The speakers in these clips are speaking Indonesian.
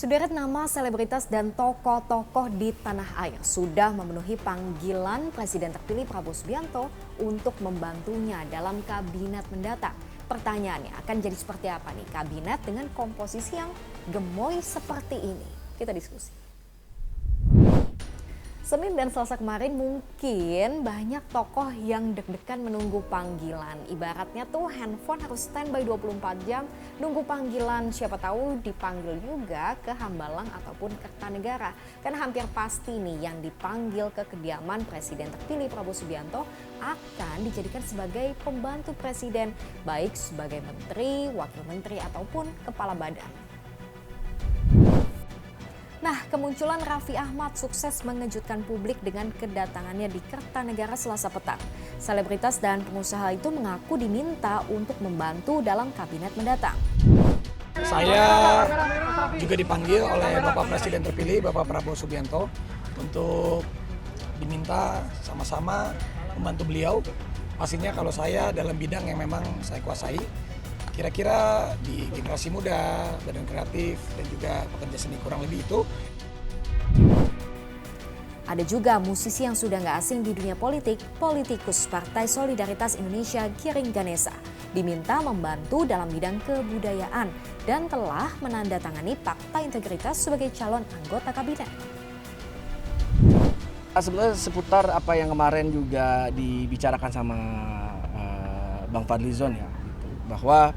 Sederet nama selebritas dan tokoh-tokoh di tanah air sudah memenuhi panggilan Presiden terpilih Prabowo Subianto untuk membantunya dalam kabinet mendatang. Pertanyaannya akan jadi seperti apa nih kabinet dengan komposisi yang gemoy seperti ini? Kita diskusi. Senin dan Selasa kemarin mungkin banyak tokoh yang deg-degan menunggu panggilan. Ibaratnya tuh handphone harus standby 24 jam nunggu panggilan. Siapa tahu dipanggil juga ke Hambalang ataupun Kertanegara. Karena hampir pasti nih yang dipanggil ke kediaman Presiden terpilih Prabowo Subianto akan dijadikan sebagai pembantu Presiden. Baik sebagai menteri, wakil menteri ataupun kepala badan. Nah, kemunculan Raffi Ahmad sukses mengejutkan publik dengan kedatangannya di Kertanegara Selasa petang. Selebritas dan pengusaha itu mengaku diminta untuk membantu dalam kabinet mendatang. Saya juga dipanggil oleh Bapak Presiden terpilih, Bapak Prabowo Subianto, untuk diminta sama-sama membantu beliau. Pastinya kalau saya dalam bidang yang memang saya kuasai, kira-kira di generasi muda, badan kreatif, dan juga pekerja seni kurang lebih itu. Ada juga musisi yang sudah nggak asing di dunia politik, politikus Partai Solidaritas Indonesia Giring Ganesa, diminta membantu dalam bidang kebudayaan dan telah menandatangani fakta integritas sebagai calon anggota kabinet. Sebenarnya seputar apa yang kemarin juga dibicarakan sama Bang Fadlizon ya, gitu. Bahwa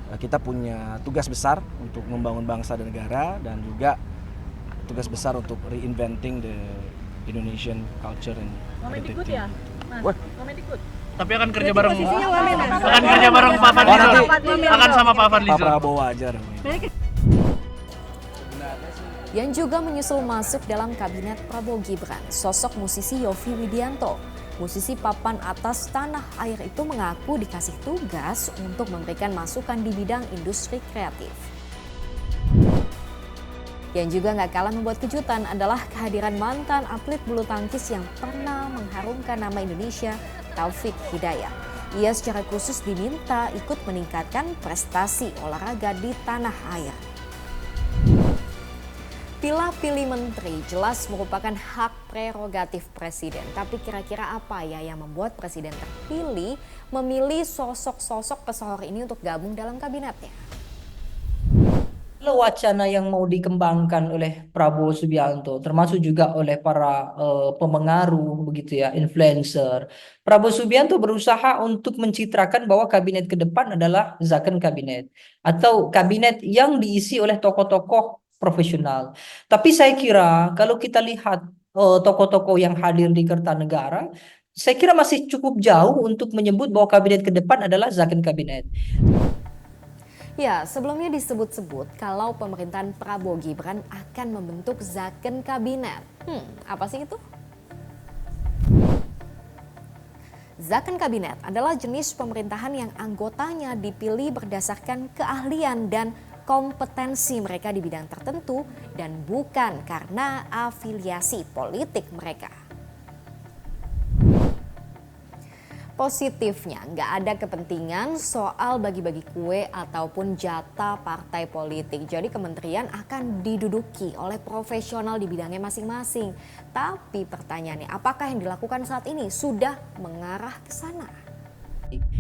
kita punya tugas besar untuk membangun bangsa dan negara dan juga tugas besar untuk reinventing the Indonesian culture and Wamendikbud identity. ya, Mas? What? Wamendikbud. Tapi akan kerja bareng Akan kerja bareng Pak Fadlizon. Akan sama Pak Pak Fadlizon. Prabowo aja. Yang juga menyusul masuk dalam kabinet Prabowo Gibran, sosok musisi Yovie Widianto. Musisi papan atas tanah air itu mengaku dikasih tugas untuk memberikan masukan di bidang industri kreatif. Yang juga gak kalah membuat kejutan adalah kehadiran mantan atlet bulu tangkis yang pernah mengharumkan nama Indonesia, Taufik Hidayat. Ia secara khusus diminta ikut meningkatkan prestasi olahraga di tanah air. Pilih menteri jelas merupakan hak prerogatif presiden. Tapi kira-kira apa ya yang membuat presiden terpilih memilih sosok-sosok pesohor ini untuk gabung dalam kabinetnya? Wacana yang mau dikembangkan oleh Prabowo Subianto, termasuk juga oleh para pemengaruh begitu ya, influencer. Prabowo Subianto berusaha untuk mencitrakan bahwa kabinet ke depan adalah zakon kabinet atau kabinet yang diisi oleh tokoh-tokoh profesional. Tapi saya kira kalau kita lihat tokoh-tokoh yang hadir di Kertanegara, saya kira masih cukup jauh untuk menyebut bahwa kabinet ke depan adalah zakon kabinet. Ya, sebelumnya disebut-sebut kalau pemerintahan Prabowo Gibran akan membentuk zakon kabinet. Apa sih itu? Zakon kabinet adalah jenis pemerintahan yang anggotanya dipilih berdasarkan keahlian dan kompetensi mereka di bidang tertentu dan bukan karena afiliasi politik mereka. Positifnya, nggak ada kepentingan soal bagi-bagi kue ataupun jatah partai politik. Jadi kementerian akan diduduki oleh profesional di bidangnya masing-masing. Tapi pertanyaannya, apakah yang dilakukan saat ini sudah mengarah ke sana?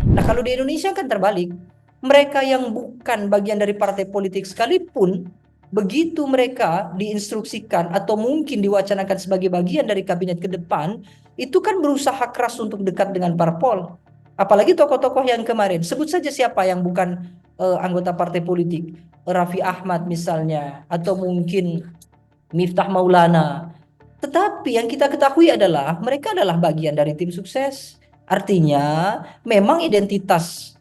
Nah, kalau di Indonesia kan terbalik. Mereka yang bukan bagian dari partai politik sekalipun, begitu mereka diinstruksikan atau mungkin diwacanakan sebagai bagian dari kabinet ke depan, itu kan berusaha keras untuk dekat dengan parpol. Apalagi tokoh-tokoh yang kemarin, sebut saja siapa yang bukan anggota partai politik. Raffi Ahmad misalnya, atau mungkin Miftah Maulana. Tetapi yang kita ketahui adalah mereka adalah bagian dari tim sukses. Artinya memang identitas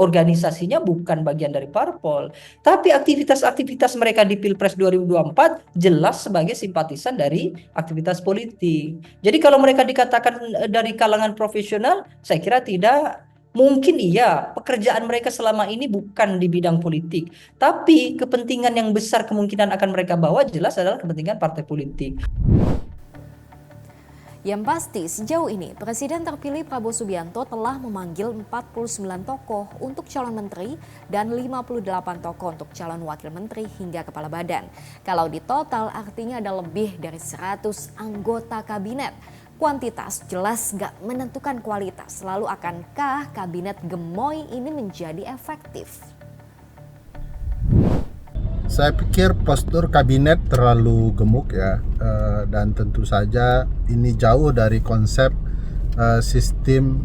organisasinya bukan bagian dari parpol, tapi aktivitas-aktivitas mereka di Pilpres 2024 jelas sebagai simpatisan dari aktivitas politik. Jadi kalau mereka dikatakan dari kalangan profesional, saya kira tidak. Mungkin iya, pekerjaan mereka selama ini bukan di bidang politik, tapi kepentingan yang besar kemungkinan akan mereka bawa jelas adalah kepentingan partai politik. Yang pasti sejauh ini Presiden terpilih Prabowo Subianto telah memanggil 49 tokoh untuk calon menteri dan 58 tokoh untuk calon wakil menteri hingga kepala badan. Kalau di total artinya ada lebih dari 100 anggota kabinet. Kuantitas jelas gak menentukan kualitas, lalu akankah kabinet gemoy ini menjadi efektif? Saya pikir postur kabinet terlalu gemuk ya, dan tentu saja ini jauh dari konsep sistem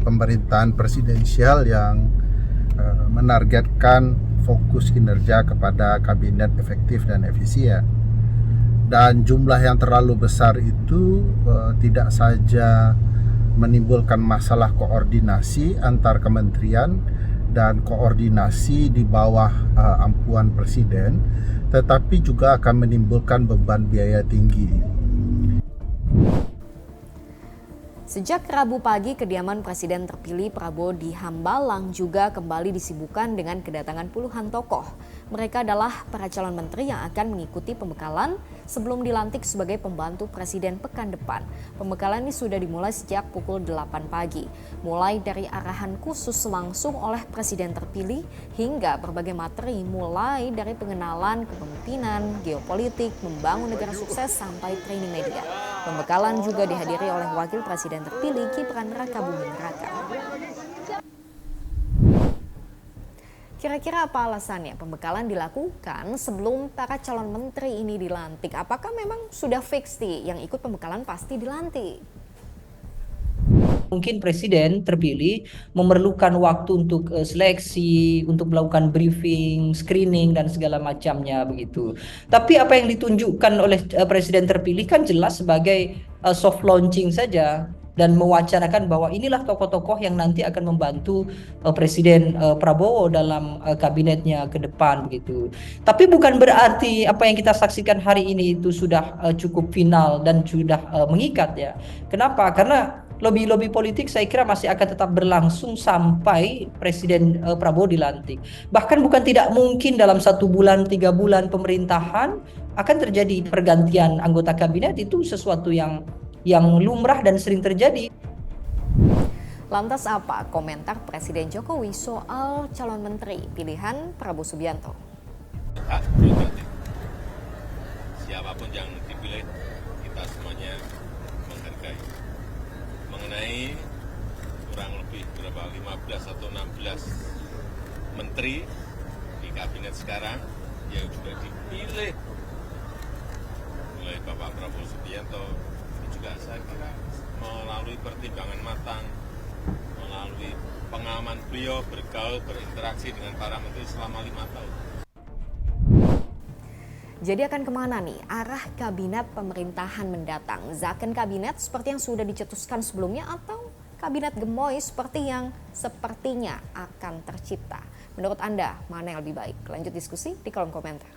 pemerintahan presidensial yang menargetkan fokus kinerja kepada kabinet efektif dan efisien. Dan jumlah yang terlalu besar itu tidak saja menimbulkan masalah koordinasi antar kementerian dan koordinasi di bawah ampuan presiden, tetapi juga akan menimbulkan beban biaya tinggi. Sejak Rabu pagi, kediaman Presiden terpilih Prabowo di Hambalang juga kembali disibukkan dengan kedatangan puluhan tokoh. Mereka adalah para calon menteri yang akan mengikuti pembekalan sebelum dilantik sebagai pembantu Presiden pekan depan. Pembekalan ini sudah dimulai sejak pukul 8 pagi. Mulai dari arahan khusus langsung oleh Presiden terpilih hingga berbagai materi mulai dari pengenalan kepemimpinan, geopolitik, membangun negara sukses sampai training media. Pembekalan juga dihadiri oleh Wakil Presiden terpilih Gibran Rakabuming Raka. Kira-kira apa alasannya pembekalan dilakukan sebelum para calon menteri ini dilantik? Apakah memang sudah fix nih yang ikut pembekalan pasti dilantik? Mungkin presiden terpilih memerlukan waktu untuk seleksi, untuk melakukan briefing, screening dan segala macamnya begitu. Tapi apa yang ditunjukkan oleh presiden terpilih kan jelas sebagai soft launching saja dan mewacanakan bahwa inilah tokoh-tokoh yang nanti akan membantu Presiden Prabowo dalam kabinetnya ke depan begitu. Tapi bukan berarti apa yang kita saksikan hari ini itu sudah cukup final dan sudah mengikat ya. Kenapa? Karena lobby-lobby politik saya kira masih akan tetap berlangsung sampai Presiden Prabowo dilantik. Bahkan bukan tidak mungkin dalam 1 bulan, 3 bulan pemerintahan akan terjadi pergantian anggota kabinet. Itu sesuatu yang lumrah dan sering terjadi. Lantas apa komentar Presiden Jokowi soal calon menteri pilihan Prabowo Subianto? Hak prerogatif. Siapapun yang dipilih, kita semuanya menghargai. Mengenai kurang lebih berapa 15 atau 16 menteri di kabinet sekarang yang sudah dipilih oleh Bapak Prabowo Subianto, juga saya kira melalui pertimbangan matang, melalui pengalaman beliau bergaul, berinteraksi dengan para menteri selama 5 tahun. Jadi akan kemana nih arah kabinet pemerintahan mendatang? Zakon kabinet seperti yang sudah dicetuskan sebelumnya atau kabinet gemoy seperti yang sepertinya akan tercipta? Menurut Anda, mana yang lebih baik? Lanjut diskusi di kolom komentar.